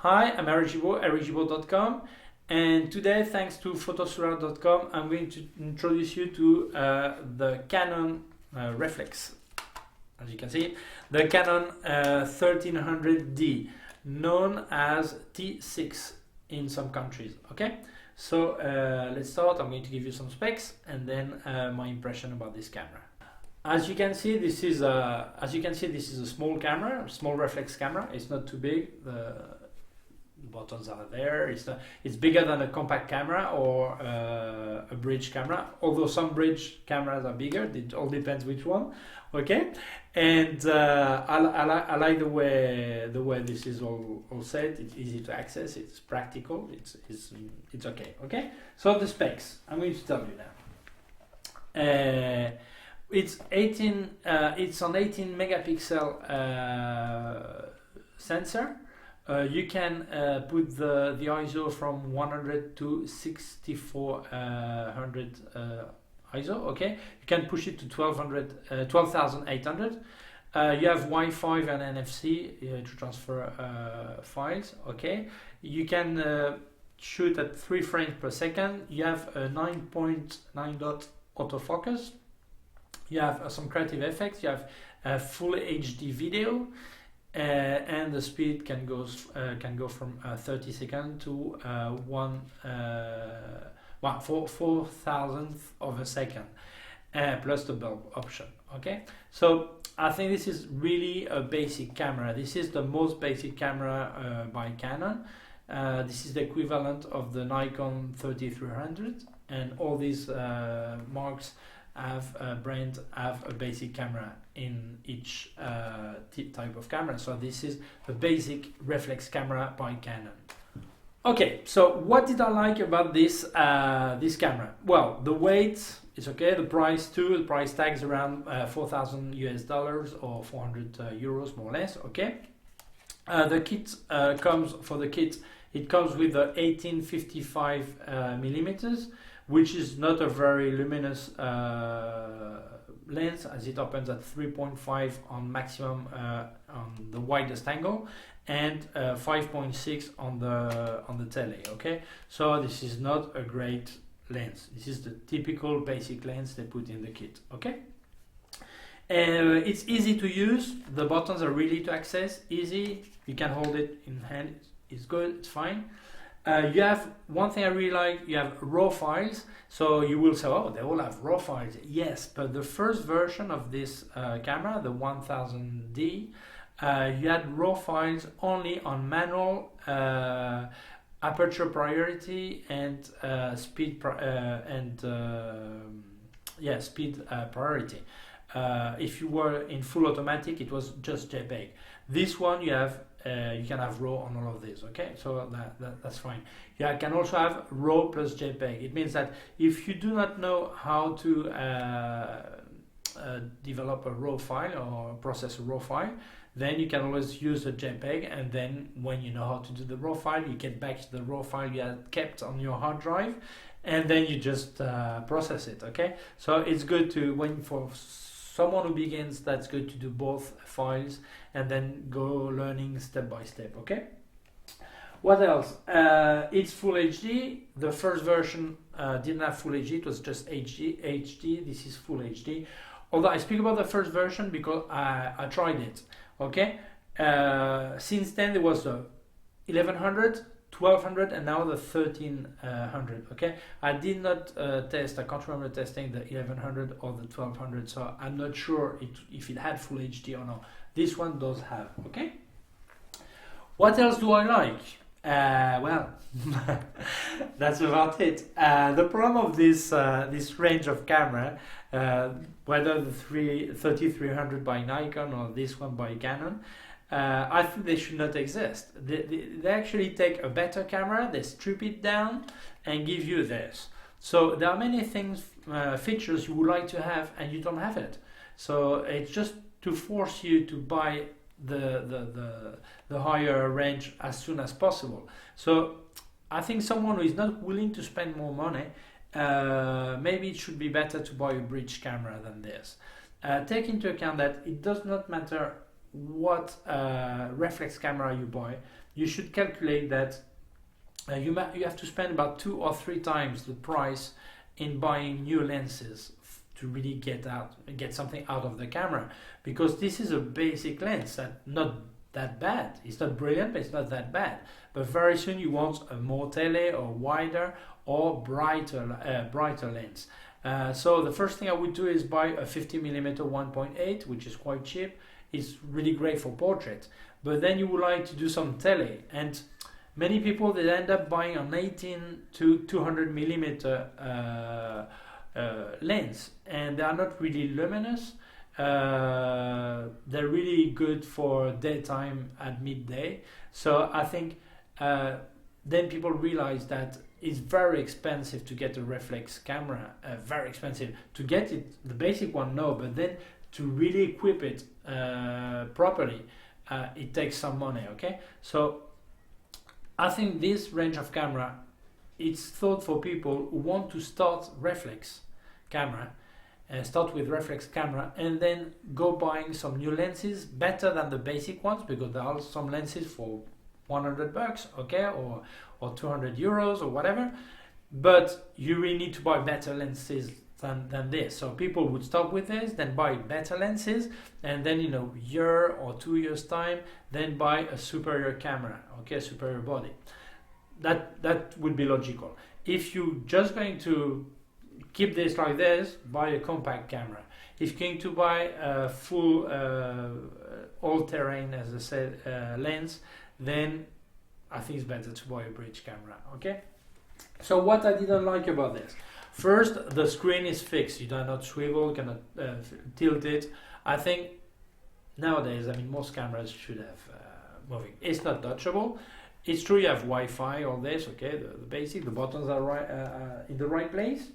Hi, I'm erigibo.com, and today, thanks to photosolar.com, I'm going to introduce you to the Canon reflex. As you can see, the Canon 1300D, known as T6 in some countries. Okay, so let's start. I'm going to give you some specs and then my impression about this camera. As you can see, this is a small camera, a small reflex camera. It's not too big. The buttons are there. It's bigger than a compact camera or a bridge camera, although some bridge cameras are bigger. It all depends which one. Okay, and I like the way this is all set. It's easy to access. It's practical. It's okay. Okay, so the specs I'm going to tell you now. It's an 18 megapixel sensor. You can put the ISO from 100 to 6400 ISO. Okay, you can push it to 12,800. You have Wi-Fi and NFC to transfer files. Okay, you can shoot at 3 frames per second. You have a 9.9 dot autofocus. You have some creative effects. You have full HD video. And the speed can go from 30 seconds to 4,000th of a second, plus the bulb option. Okay, so I think this is really a basic camera. This is the most basic camera by Canon. This is the equivalent of the Nikon 3300, and all these marks have a basic camera in each type of camera. So this is the basic reflex camera by Canon. Okay, so what did I like about this this camera? Well, the weight is okay. The price too. The price tag is around $4,000 US or 400 euros more or less. Okay. The kit comes It comes with the 1855 millimeters, which is not a very luminous lens, as it opens at 3.5 on maximum on the widest angle, and 5.6 on the tele. Okay, so this is not a great lens. This is the typical basic lens they put in the kit. Okay, it's easy to use. The buttons are really to access, easy. You can hold it in hand. It's good. It's fine. You have one thing I really like. You have RAW files. So you will say, oh, they all have RAW files. Yes, but the first version of this camera, the 1000D, you had RAW files only on manual, aperture priority, and speed priority. If you were in full automatic, it was just JPEG. This one you have. You can have RAW on all of this. Okay, so that's fine. Yeah, you can also have RAW plus JPEG. It means that if you do not know how to develop a RAW file or process a RAW file, then you can always use a JPEG, and then when you know how to do the RAW file, you get back to the RAW file you had kept on your hard drive, and then you just process it. Okay, so it's good to, when for someone who begins, that's good to do both files and then go learning step by step. Okay, what else? It's full HD. The first version didn't have full HD, it was just HD. This is full HD, although I speak about the first version because I tried it. Okay, since then there was the 1100, 1200, and now the 1300. Okay, I did not test. I can't remember testing the 1100 or the 1200, so I'm not sure if it had full HD or not. This one does have. Okay, what else do I like? Well, that's about it. The problem of this range of camera, whether the 3300 by Nikon or this one by Canon, I think they should not exist. They actually take a better camera, they strip it down and give you this. So there are many things, features you would like to have, and you don't have it. So it's just to force you to buy the higher range as soon as possible. So I think someone who is not willing to spend more money, maybe it should be better to buy a bridge camera than this. Take into account that it does not matter what reflex camera you buy. you should calculate that you have to spend about 2 or 3 times the price in buying new lenses to really get something out of the camera, because this is a basic lens that not that bad. It's not brilliant, but it's not that bad. But very soon you want a more tele or wider or brighter lens. So the first thing I would do is buy a 50mm 1.8, which is quite cheap. It's really great for portrait. But then you would like to do some tele, and many people, they end up buying an 18 to 200mm lens, and they are not really luminous. They're really good for daytime at midday. So I think then people realize that it's very expensive to get a reflex camera, very expensive to get it, the basic one, no, but then to really equip it properly, it takes some money. Okay, so I think this range of camera, it's thought for people who want to start reflex camera, start with reflex camera, and then go buying some new lenses better than the basic ones, because there are some lenses for $100, okay, or 200 euros or whatever, but you really need to buy better lenses than this. So people would start with this, then buy better lenses, and then in a year or 2 years time, then buy a superior camera, okay, superior body. That would be logical. If you just going to keep this like this, buy a compact camera. If you're going to buy a full all-terrain, as I said, lens, then I think it's better to buy a bridge camera. Okay. So what I didn't like about this, first, the screen is fixed. You cannot swivel, cannot tilt it. I think nowadays, I mean, most cameras should have moving. It's not touchable. It's true you have Wi-Fi, all this, okay, the basic, the buttons are right in the right place.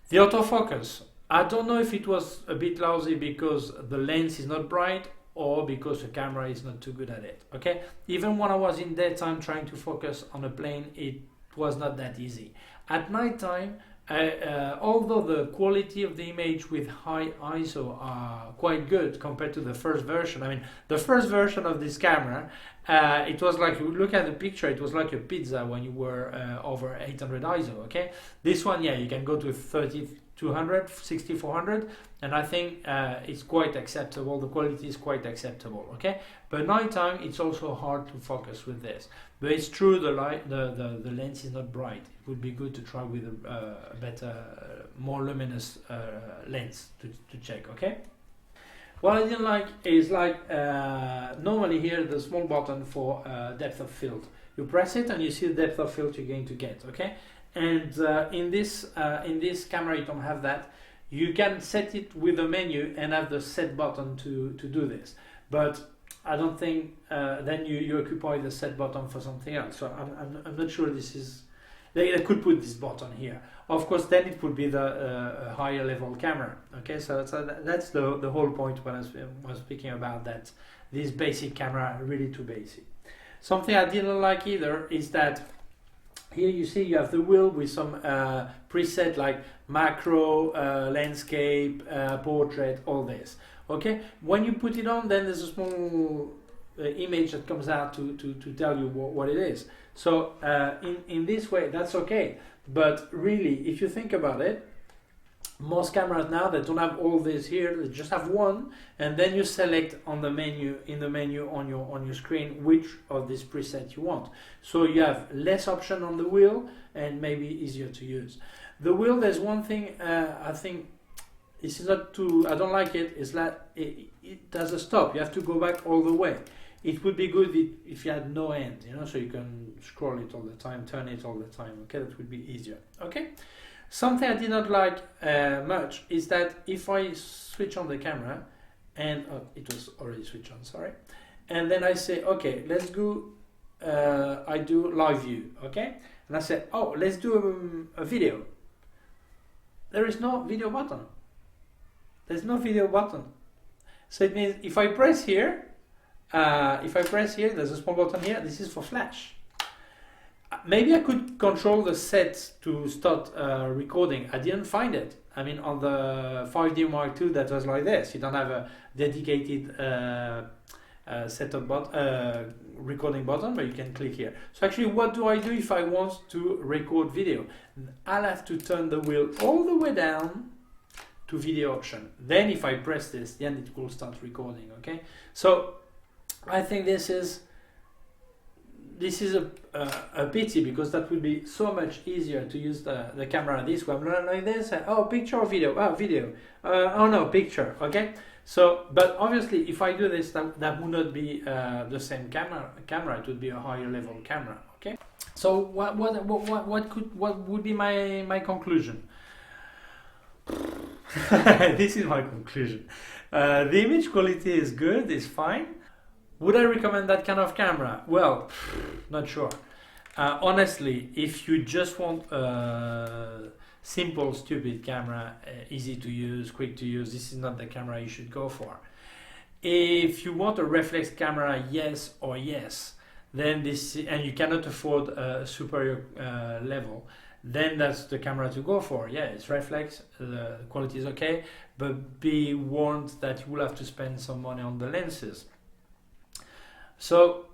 The autofocus, I don't know if it was a bit lousy because the lens is not bright or because the camera is not too good at it, okay? Even when I was in daytime trying to focus on a plane, it was not that easy. At nighttime, although the quality of the image with high ISO are quite good compared to the first version. I mean, the first version of this camera, it was like, you look at the picture, it was like a pizza when you were over 800 ISO, okay? This one, yeah, you can go to 3200, 6400, and I think it's quite acceptable. The quality is quite acceptable, okay? But nighttime, it's also hard to focus with this. But it's true, the lens is not bright. It would be good to try with a better, more luminous lens to check, okay? What I didn't like is like normally here the small button for depth of field. You press it and you see the depth of field you're going to get, okay? And in this camera you don't have that. You can set it with the menu and have the set button to do this. But I don't think then you occupy the set button for something else. So I'm not sure this is. They could put this button here. Of course, then it would be the higher level camera. Okay, so that's the whole point when I was speaking about that. This basic camera, really too basic. Something I didn't like either is that here you see you have the wheel with some preset like macro, landscape, portrait, all this. Okay, when you put it on, then there's a small image that comes out to tell you what it is. So in this way, that's okay. But really, if you think about it, most cameras now, they don't have all this here. They just have one, and then you select on the menu, on your screen, which of this preset you want. So you have less option on the wheel and maybe easier to use. The wheel, there's one thing I think this is not too. I don't like it. Is that it does a stop. You have to go back all the way. It would be good if you had no end, so you can scroll it all the time, turn it all the time. Okay, that would be easier. Okay. Something I did not like much is that if I switch on the camera, and it was already switched on, sorry, and then I say, okay, let's go, I do live view, okay, and I say, oh, let's do a video. There is no video button. There's no video button. So it means if I press here, there's a small button here, this is for flash. Maybe I could control the set to start recording. I didn't find it. I mean, on the 5D Mark II, that was like this. You don't have a dedicated recording button, but you can click here. So actually, what do I do if I want to record video? I'll have to turn the wheel all the way down to video option. Then if I press this, then it will start recording. Okay, so I think this is a pity, because that would be so much easier to use the camera this way. I'm not like this, oh, picture or video, oh, video, oh no, picture. Okay, so but obviously if I do this, that would not be the same camera, it would be a higher level camera. Okay, so what would be my conclusion? This is my conclusion. The image quality is good, it's fine. Would I recommend that kind of camera? Well, not sure. Honestly, if you just want a simple, stupid camera, easy to use, quick to use, this is not the camera you should go for. If you want a reflex camera, yes or yes, then this, and you cannot afford a superior level, then that's the camera to go for. Yeah, it's reflex, the quality is okay, but be warned that you will have to spend some money on the lenses. So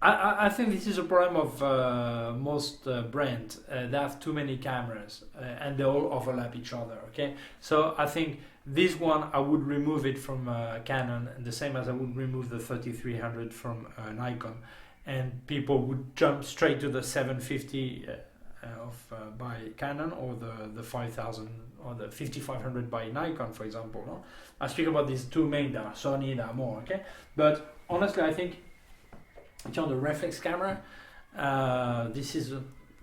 I think this is a problem of most brands. They have too many cameras and they all overlap each other. Okay, so I think this one I would remove it from Canon, the same as I would remove the 3300 from Nikon, and people would jump straight to the 750 by Canon, or the 5000 or the 5500 by Nikon, for example. No? I speak about these two main. There are Sony, there are more. Okay, but honestly, I think on the reflex camera, this is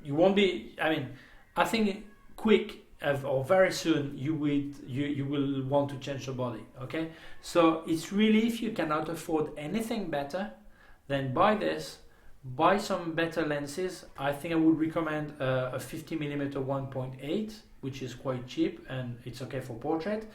you won't be. I mean, I think quick or very soon you will want to change the body. Okay, so it's really, if you cannot afford anything better, then buy this. Buy some better lenses. I think I would recommend a 50mm 1.8, which is quite cheap and it's okay for portrait,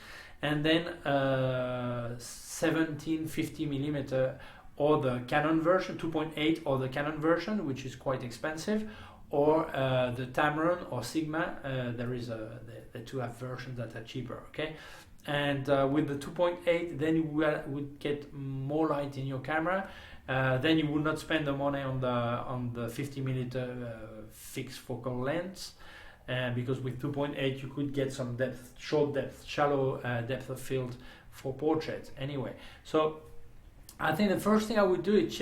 and then 17-50mm or the Canon version 2.8, or the Canon version, which is quite expensive, or the Tamron or Sigma. There is the two have versions that are cheaper. Okay, and with the 2.8, then you would get more light in your camera. Then you would not spend the money on the 50mm fixed focal length, because with 2.8 you could get some depth, short depth, shallow depth of field for portrait anyway. So I think the first thing I would do is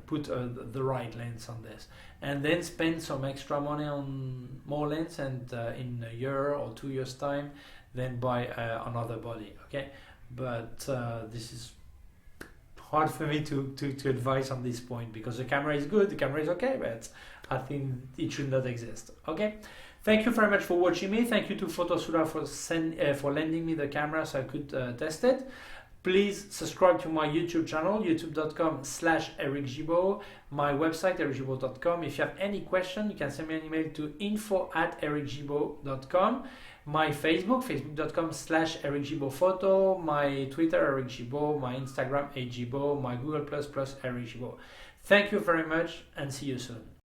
put the right lens on this, and then spend some extra money on more lens, and in a year or 2 years time then buy another body. Okay, but this is hard for me to advise on this point, because the camera is good, the camera is okay, but I think it should not exist. Okay, thank you very much for watching me. Thank you to Photosura for lending me the camera so I could test it. Please subscribe to my YouTube channel, youtube.com/ericgibaud, my website ericgibaud.com. If you have any question, you can send me an email to info@ericgibaud.com. My Facebook, facebook.com/ericgibaudphoto, my Twitter ericgibaud, my Instagram @gibaud, my Google++ ericgibaud. Thank you very much and see you soon.